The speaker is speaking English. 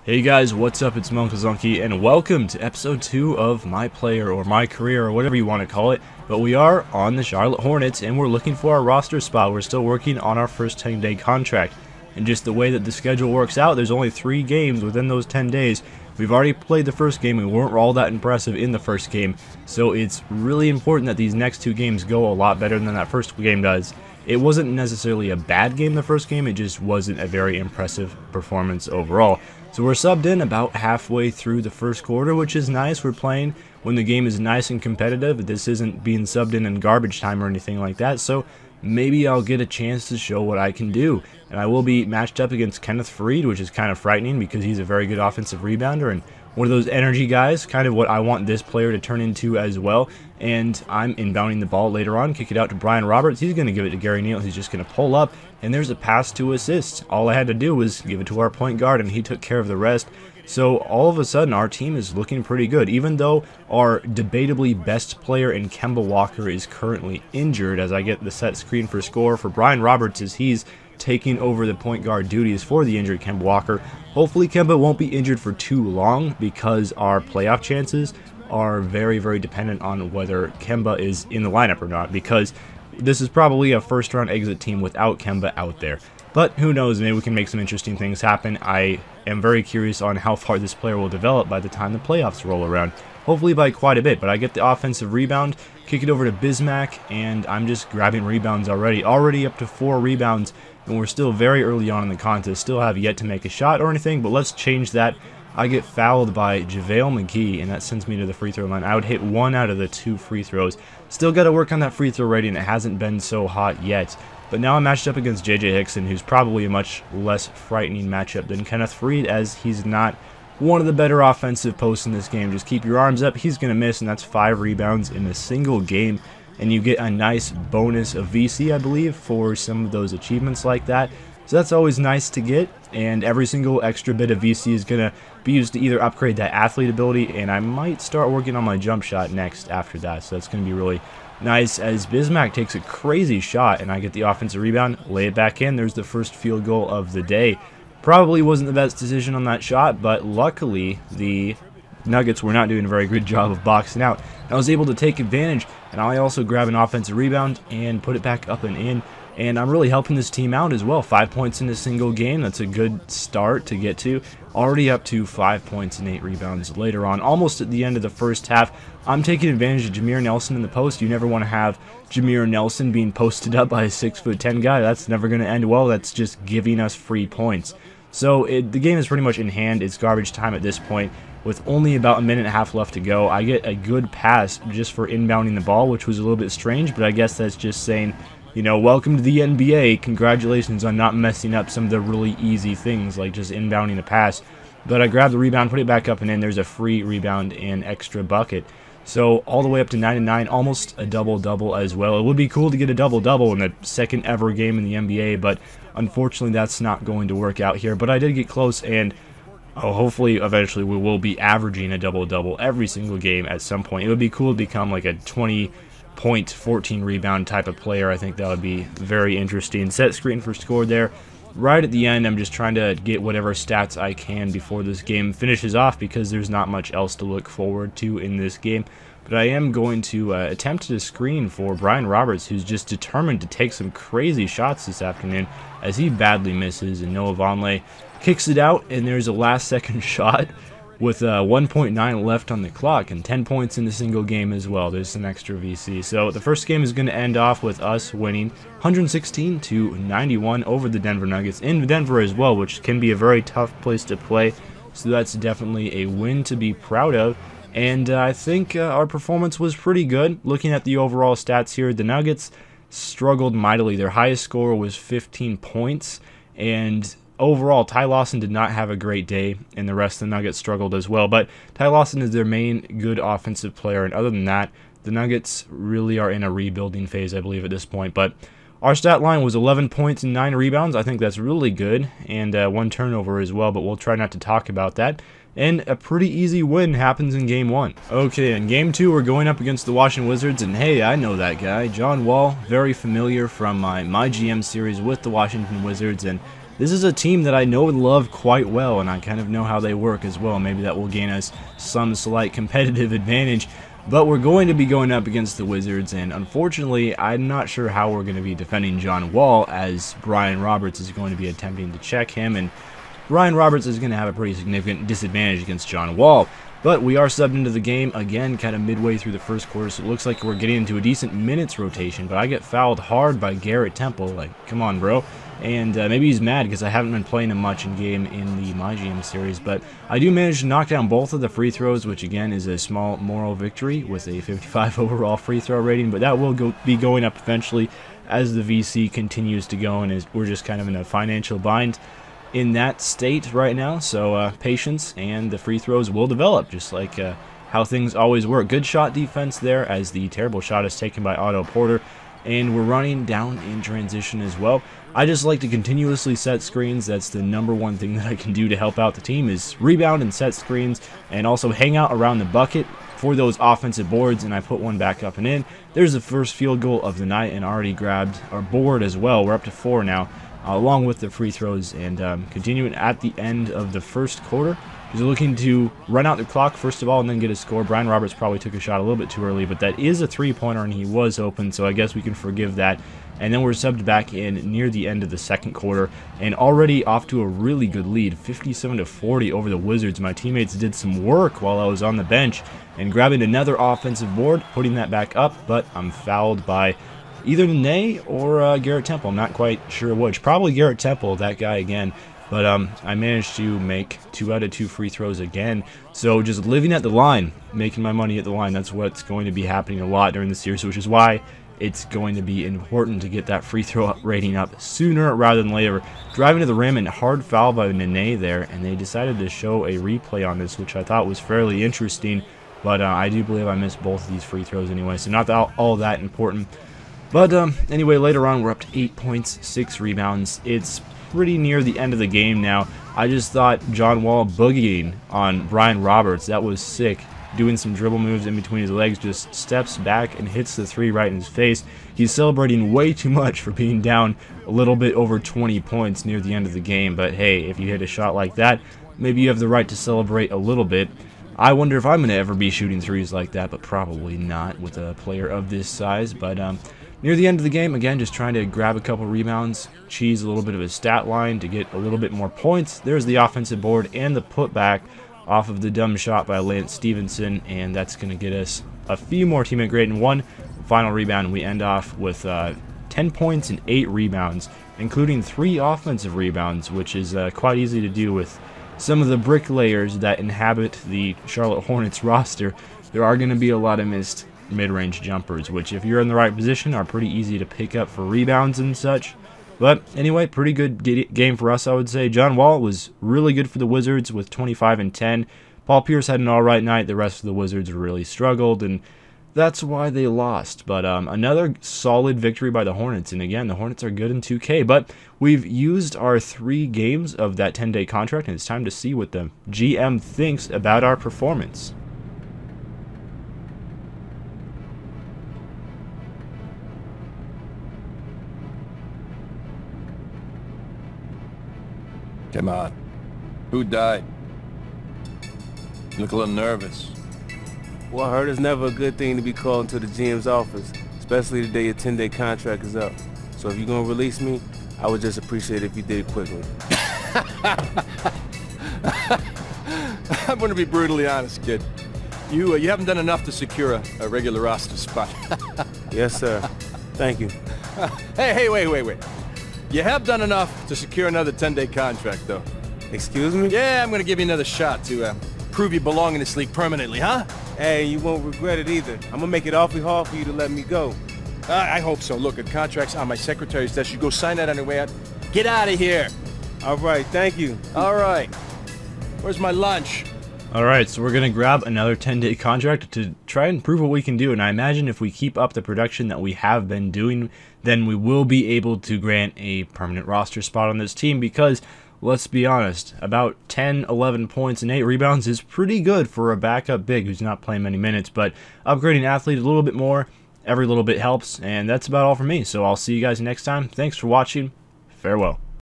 Hey guys, what's up? It's Monkazunky, and welcome to episode 2 of MyPlayer, or MyCareer, or whatever you want to call it. But we are on the Charlotte Hornets, and we're looking for our roster spot. We're still working on our first 10-day contract. And just the way that the schedule works out, there's only 3 games within those 10 days. We've already played the first game. We weren't all that impressive in the first game. So it's really important that these next 2 games go a lot better than that first game does. It wasn't necessarily a bad game the first game, it just wasn't a very impressive performance overall. So we're subbed in about halfway through the first quarter, which is nice. We're playing when the game is nice and competitive. This isn't being subbed in garbage time or anything like that, so maybe I'll get a chance to show what I can do. And I will be matched up against Kenneth Freed, which is kind of frightening because he's a very good offensive rebounder and one of those energy guys, kind of what I want this player to turn into as well. And I'm inbounding the ball later on, kick it out to Brian Roberts. He's going to give it to Gary Neal. He's just going to pull up, and there's a pass to assist. All I had to do was give it to our point guard, and he took care of the rest. So all of a sudden, our team is looking pretty good, even though our debatably best player in Kemba Walker is currently injured. As I get the set screen for score for Brian Roberts, as he's taking over the point guard duties for the injured Kemba Walker. Hopefully Kemba won't be injured for too long, because our playoff chances are very, very dependent on whether Kemba is in the lineup or not, because this is probably a first round exit team without Kemba out there. But who knows, maybe we can make some interesting things happen. I am very curious on how far this player will develop by the time the playoffs roll around. Hopefully by quite a bit, but I get the offensive rebound, kick it over to Bismack, and I'm just grabbing rebounds already up to 4 rebounds, and we're still very early on in the contest, still have yet to make a shot or anything, but let's change that. I get fouled by JaVale McGee, and that sends me to the free throw line. I would hit 1 out of the 2 free throws. Still got to work on that free throw rating. It hasn't been so hot yet. But now I'm matched up against JJ Hickson, who's probably a much less frightening matchup than Kenneth Freed, as he's not one of the better offensive posts in this game. Just keep your arms up. He's going to miss, and that's 5 rebounds in a single game. And you get a nice bonus of VC, I believe, for some of those achievements like that. So that's always nice to get, and every single extra bit of VC is going to be used to either upgrade that athlete ability, and I might start working on my jump shot next after that. So that's going to be really nice, as Bismack takes a crazy shot, and I get the offensive rebound, lay it back in. There's the first field goal of the day. Probably wasn't the best decision on that shot, but luckily the Nuggets were not doing a very good job of boxing out. I was able to take advantage, and I also grab an offensive rebound and put it back up and in. And I'm really helping this team out as well. 5 points in a single game. That's a good start to get to. Already up to 5 points and 8 rebounds later on. Almost at the end of the first half, I'm taking advantage of Jameer Nelson in the post. You never want to have Jameer Nelson being posted up by a 6'10" guy. That's never going to end well. That's just giving us free points. So the game is pretty much in hand. It's garbage time at this point. With only about a minute and a half left to go, I get a good pass just for inbounding the ball, which was a little bit strange, but I guess that's just saying, you know, welcome to the NBA. Congratulations on not messing up some of the really easy things like just inbounding a pass. But I grab the rebound, put it back up, and in. There's a free rebound and extra bucket. So all the way up to 9-9, almost a double-double as well. It would be cool to get a double-double in the second ever game in the NBA, but unfortunately that's not going to work out here. But I did get close, and hopefully eventually we will be averaging a double-double every single game at some point. It would be cool to become like a 20-point, 14 rebound type of player. I think that would be very interesting. Set screen for score there. Right at the end, I'm just trying to get whatever stats I can before this game finishes off, because there's not much else to look forward to in this game. But I am going to attempt to screen for Brian Roberts, who's just determined to take some crazy shots this afternoon, as he badly misses, and Noah Vonleh kicks it out, and there's a last-second shot with 1.9 left on the clock, and 10 points in the single game as well. There's some extra VC. So the first game is going to end off with us winning 116-91 over the Denver Nuggets in Denver as well, which can be a very tough place to play. So that's definitely a win to be proud of. And I think our performance was pretty good. Looking at the overall stats here, the Nuggets struggled mightily. Their highest score was 15 points, and overall, Ty Lawson did not have a great day, and the rest of the Nuggets struggled as well. But Ty Lawson is their main good offensive player, and other than that, the Nuggets really are in a rebuilding phase, I believe, at this point. But our stat line was 11 points and 9 rebounds. I think that's really good, and 1 turnover as well, but we'll try not to talk about that. And a pretty easy win happens in Game 1. Okay, in Game 2, we're going up against the Washington Wizards, and hey, I know that guy, John Wall, very familiar from my GM series with the Washington Wizards, and this is a team that I know and love quite well, and I kind of know how they work as well. Maybe that will gain us some slight competitive advantage. But we're going to be going up against the Wizards, and unfortunately, I'm not sure how we're going to be defending John Wall, as Brian Roberts is going to be attempting to check him, and Brian Roberts is going to have a pretty significant disadvantage against John Wall. But we are subbed into the game, again, kind of midway through the first quarter, so it looks like we're getting into a decent minutes rotation, but I get fouled hard by Garrett Temple. Like, come on, bro. And maybe he's mad because I haven't been playing him much in game in the MyGM series, but I do manage to knock down both of the free throws, which again is a small moral victory with a 55 overall free throw rating, but that will be going up eventually as the VC continues to go, and we're just kind of in a financial bind in that state right now. So patience, and the free throws will develop, just like how things always work. Good shot defense there, as the terrible shot is taken by Otto Porter, and we're running down in transition as well. I just like to continuously set screens. That's the #1 thing that I can do to help out the team, is rebound and set screens, and also hang out around the bucket for those offensive boards, and I put one back up and in. There's the first field goal of the night, and already grabbed our board as well. We're up to 4 now, along with the free throws, and continuing at the end of the first quarter. He's looking to run out the clock first of all and then get a score. Brian Roberts probably took a shot a little bit too early, but that is a three-pointer and he was open, so I guess we can forgive that. And then we're subbed back in near the end of the second quarter, and already off to a really good lead, 57-40 over the Wizards. My teammates did some work while I was on the bench and grabbing another offensive board, putting that back up, but I'm fouled by either Nene or Garrett Temple. I'm not quite sure which. Probably Garrett Temple, that guy again. But I managed to make 2 out of 2 free throws again. So just living at the line, making my money at the line, that's what's going to be happening a lot during the series, which is why it's going to be important to get that free throw rating up sooner rather than later. Driving to the rim and hard foul by Nene there, and they decided to show a replay on this, which I thought was fairly interesting. But I do believe I missed both of these free throws anyway, so not all that important. But anyway, later on, we're up to 8 points, 6 rebounds. It's pretty near the end of the game now. I just thought John Wall boogieing on Brian Roberts, that was sick. Doing some dribble moves in between his legs, just steps back and hits the 3 right in his face. He's celebrating way too much for being down a little bit over 20 points near the end of the game. But hey, if you hit a shot like that, maybe you have the right to celebrate a little bit. I wonder if I'm going to ever be shooting threes like that, but probably not with a player of this size. But near the end of the game, again, just trying to grab a couple rebounds, cheese a little bit of a stat line to get a little bit more points. There's the offensive board and the putback off of the dumb shot by Lance Stevenson, and that's going to get us a few more teammate grade and 1 final rebound. We end off with 10 points and 8 rebounds, including 3 offensive rebounds, which is quite easy to do with some of the bricklayers that inhabit the Charlotte Hornets roster. There are going to be a lot of missed mid-range jumpers, which if you're in the right position are pretty easy to pick up for rebounds and such. But anyway, pretty good game for us, I would say. John Wall was really good for the Wizards with 25 and 10. Paul Pierce had an alright night. The rest of the Wizards really struggled, and that's why they lost. But another solid victory by the Hornets, and again, the Hornets are good in 2K, but we've used our 3 games of that 10-day contract, and it's time to see what the GM thinks about our performance. Come on. Who died? You look a little nervous. Well, I heard it's never a good thing to be called into the GM's office, especially the day your 10-day contract is up. So if you're going to release me, I would just appreciate it if you did it quickly. I'm going to be brutally honest, kid. You haven't done enough to secure a regular roster spot. Yes, sir. Thank you. Hey, wait. You have done enough to secure another 10-day contract, though. Excuse me? Yeah, I'm going to give you another shot to prove you belong in this league permanently, huh? Hey, you won't regret it either. I'm going to make it awfully hard for you to let me go. I hope so. Look, a contract's on my secretary's desk. You go sign that on your way out. Get out of here. All right, thank you. All right. Where's my lunch? Alright, so we're going to grab another 10-day contract to try and prove what we can do, and I imagine if we keep up the production that we have been doing, then we will be able to grant a permanent roster spot on this team, because, let's be honest, about 10, 11 points and 8 rebounds is pretty good for a backup big who's not playing many minutes, but upgrading athlete a little bit more, every little bit helps, and that's about all for me, so I'll see you guys next time. Thanks for watching. Farewell.